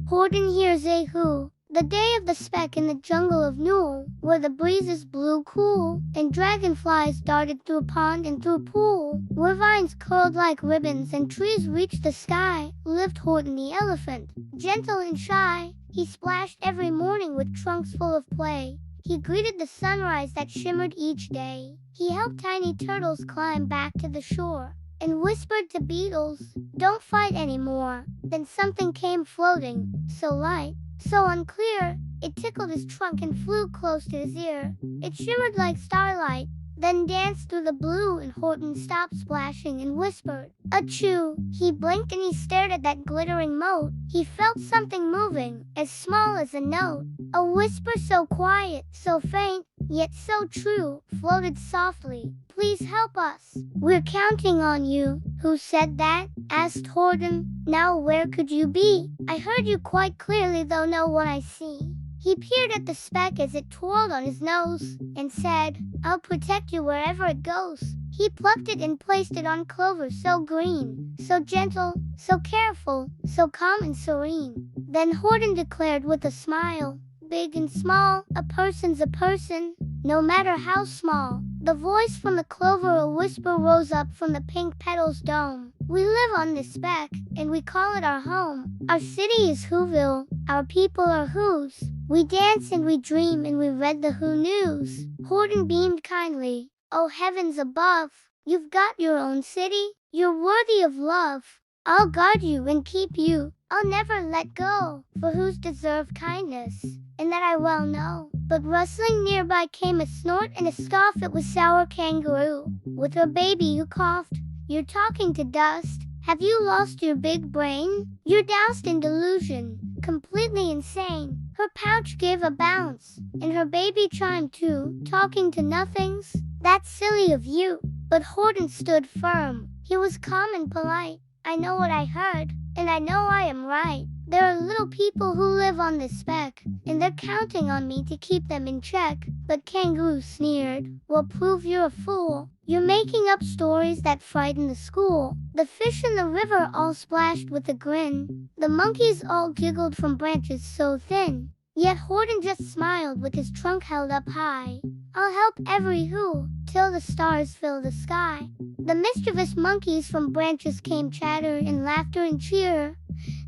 Horton Hears a Who. The day of the speck in the jungle of Nool, where the breezes blew cool, and dragonflies darted through pond and through pool, where vines curled like ribbons and trees reached the sky, lived Horton the elephant. Gentle and shy, he splashed every morning with trunks full of play. He greeted the sunrise that shimmered each day. He helped tiny turtles climb back to the shore, and whispered to beetles, "Don't fight anymore." Then something came floating, so light, so unclear, it tickled his trunk and flew close to his ear. It shimmered like starlight, then danced through the blue, and Horton stopped splashing and whispered, "Achoo!" He blinked and he stared at that glittering mote. He felt something moving, as small as a note. A whisper so quiet, so faint, yet so true, floated softly. "Please help us. We're counting on you." "Who said that?" asked Horton. "Now where could you be? I heard you quite clearly, though no one I see." He peered at the speck as it twirled on his nose, and said, "I'll protect you wherever it goes." He plucked it and placed it on clover so green, so gentle, so careful, so calm and serene. Then Horton declared with a smile, "Big and small, a person's a person, no matter how small." The voice from the clover, a whisper, rose up from the pink petal's dome. "We live on this speck, and we call it our home. Our city is Whoville, our people are Whos. We dance and we dream and we read the Who news." Horton beamed kindly. "Oh heavens above, you've got your own city. You're worthy of love. I'll guard you and keep you. I'll never let go, for Whos deserve kindness, and that I well know." But rustling nearby came a snort and a scoff. It was Sour Kangaroo, with her baby, who coughed. "You're talking to dust. Have you lost your big brain? You're doused in delusion, completely insane." Her pouch gave a bounce, and her baby chimed too. "Talking to nothings? That's silly of you." But Horton stood firm. He was calm and polite. "I know what I heard, and I know I am right. There are little people who live on this speck, and they're counting on me to keep them in check." But Kangaroo sneered, "Well, prove you're a fool. You're making up stories that frighten the school." The fish in the river all splashed with a grin. The monkeys all giggled from branches so thin. Yet Horton just smiled with his trunk held up high. "I'll help every Who, till the stars fill the sky." The mischievous monkeys from branches came chatter and laughter and cheer.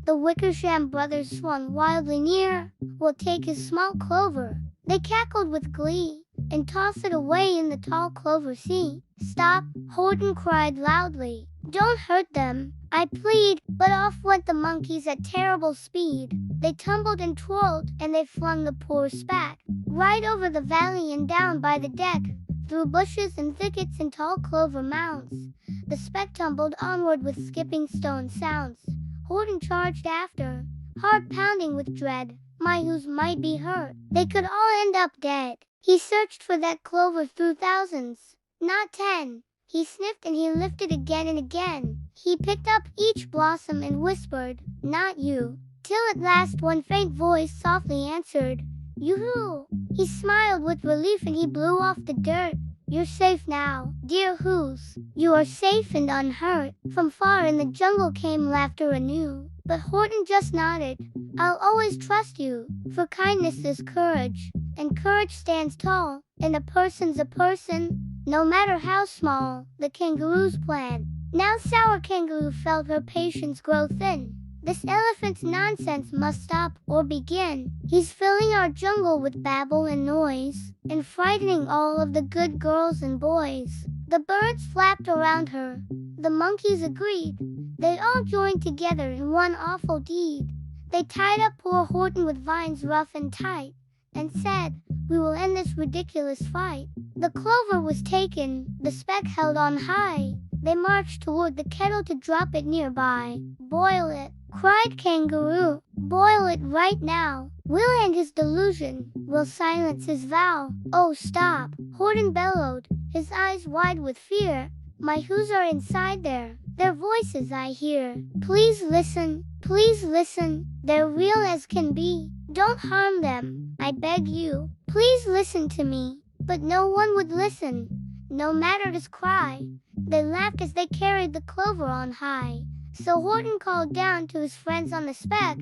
The Wickersham brothers swung wildly near. "We'll take his small clover," they cackled with glee, "and toss it away in the tall clover sea." "Stop!" Horton cried loudly. "Don't hurt them, I plead." But off went the monkeys at terrible speed. They tumbled and twirled, and they flung the poor speck right over the valley and down by the deck, through bushes and thickets and tall clover mounds. The speck tumbled onward with skipping stone sounds. Horton charged after, heart pounding with dread. My Whos might be hurt. They could all end up dead. He searched for that clover through thousands, not 10. He sniffed and he lifted again and again. He picked up each blossom and whispered, "Not you." Till at last one faint voice softly answered, "Yoo-hoo." He smiled with relief and he blew off the dirt. "You're safe now, dear Whos. You are safe and unhurt." From far in the jungle came laughter anew. But Horton just nodded. "I'll always trust you, for kindness is courage, and courage stands tall, and a person's a person, no matter how small." The kangaroo's plan. Now Sour Kangaroo felt her patience grow thin. This elephant's nonsense must stop or begin. He's filling our jungle with babble and noise, and frightening all of the good girls and boys. The birds flapped around her. The monkeys agreed. They all joined together in one awful deed. They tied up poor Horton with vines rough and tight, and said, "We will end this ridiculous fight." The clover was taken, the speck held on high. They marched toward the kettle to drop it nearby. "Boil it," cried Kangaroo. "Boil it right now. We'll end his delusion. We'll silence his vow." "Oh, stop!" Horton bellowed, his eyes wide with fear. "My Whos are inside there. Their voices I hear. Please listen, please listen. They're real as can be. Don't harm them, I beg you. Please listen to me." But no one would listen, no matter his cry. They laughed as they carried the clover on high. So Horton called down to his friends on the speck,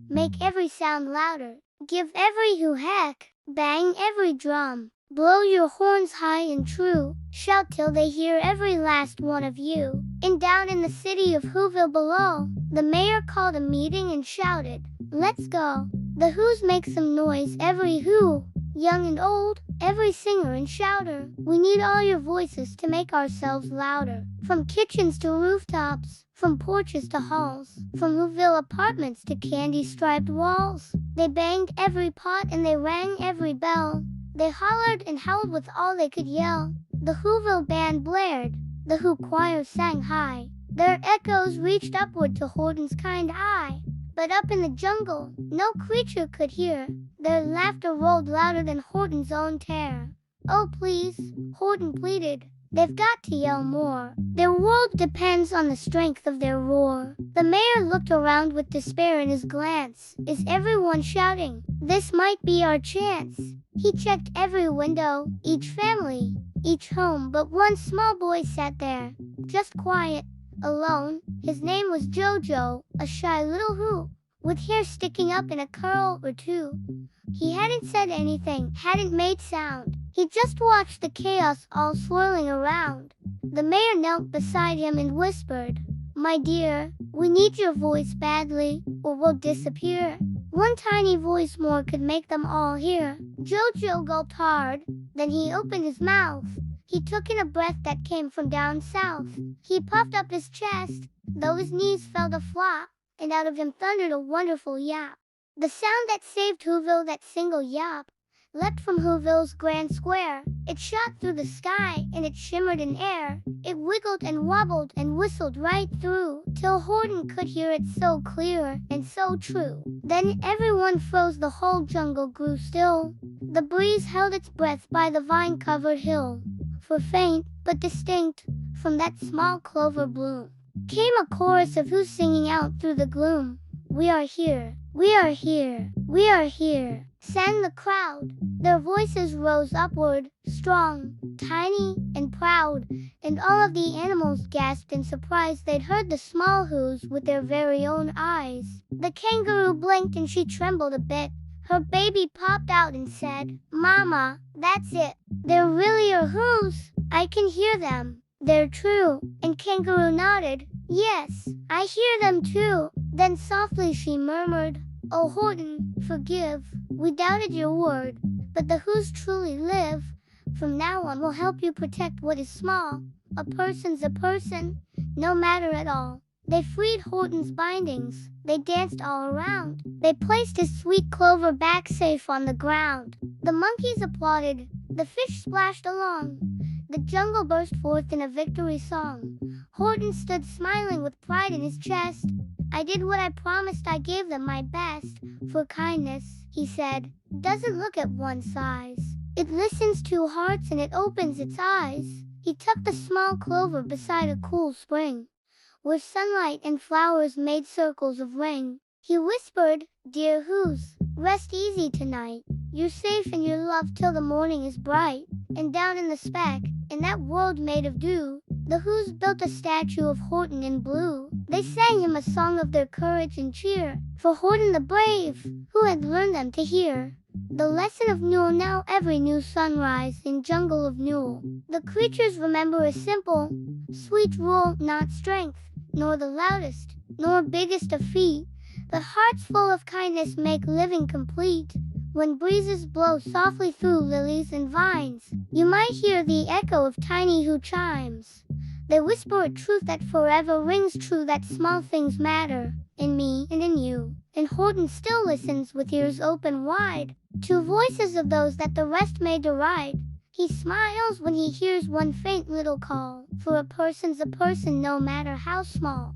make every sound louder, give every who heck, bang every drum, blow your horns high and true, shout till they hear every last one of you. And down in the city of Whoville below, the mayor called a meeting and shouted, "Let's go! The Who's make some noise, every Who, young and old, every singer and shouter. We need all your voices to make ourselves louder. From kitchens to rooftops, from porches to halls, from Whoville apartments to candy-striped walls. They banged every pot and they rang every bell. They hollered and howled with all they could yell. The Whoville band blared, the Who choir sang high. Their echoes reached upward to Horton's kind eye. But up in the jungle, no creature could hear. Their laughter rolled louder than Horton's own terror. Oh please, Horton pleaded, they've got to yell more. Their world depends on the strength of their roar. The mayor looked around with despair in his glance. Is everyone shouting? This might be our chance. He checked every window, each family, each home, but one small boy sat there, just quiet, alone. His name was Jojo, a shy little Who, with hair sticking up in a curl or two. He hadn't said anything, hadn't made sound. He just watched the chaos all swirling around. The mayor knelt beside him and whispered, "My dear, we need your voice badly, or we'll disappear." One tiny voice more could make them all hear. Jojo gulped hard, then he opened his mouth. He took in a breath that came from down south. He puffed up his chest, though his knees fell to flop, and out of him thundered a wonderful yap. The sound that saved Whoville, that single yap, leapt from Whoville's grand square. It shot through the sky and it shimmered in air. It wiggled and wobbled and whistled right through, till Horton could hear it so clear and so true. Then everyone froze, the whole jungle grew still. The breeze held its breath by the vine-covered hill. For faint, but distinct, from that small clover bloom, came a chorus of Who's singing out through the gloom. "We are here, we are here, we are here," sang the crowd. Their voices rose upward, strong, tiny, and proud, and all of the animals gasped in surprise. They'd heard the small Who's with their very own eyes. The kangaroo blinked and she trembled a bit. Her baby popped out and said, "Mama, that's it. There really are Who's. I can hear them. They're true." And Kangaroo nodded, "Yes, I hear them too." Then softly she murmured, "Oh Horton, forgive. We doubted your word, but the Who's truly live. From now on we'll help you protect what is small. A person's a person, no matter at all." They freed Horton's bindings. They danced all around. They placed his sweet clover back safe on the ground. The monkeys applauded. The fish splashed along. The jungle burst forth in a victory song. Horton stood smiling with pride in his chest. "I did what I promised. I gave them my best. For kindness," he said, "doesn't look at one size. It listens to hearts and it opens its eyes." He tucked the small clover beside a cool spring, where sunlight and flowers made circles of ring. He whispered, "Dear Who's, rest easy tonight. You're safe and you're loved till the morning is bright." And down in the speck, in that world made of dew, the Who's built a statue of Horton in blue. They sang him a song of their courage and cheer, for Horton the brave, who had learned them to hear the lesson of Nool. Now every new sunrise in Jungle of Nool, the creatures remember a simple, sweet rule: not strength, nor the loudest, nor biggest of feet, but hearts full of kindness make living complete. When breezes blow softly through lilies and vines, you might hear the echo of tiny Who chimes. They whisper a truth that forever rings true, that small things matter, in me and in you. And Horton still listens with ears open wide to voices of those that the rest may deride. He smiles when he hears one faint little call, for a person's a person no matter how small.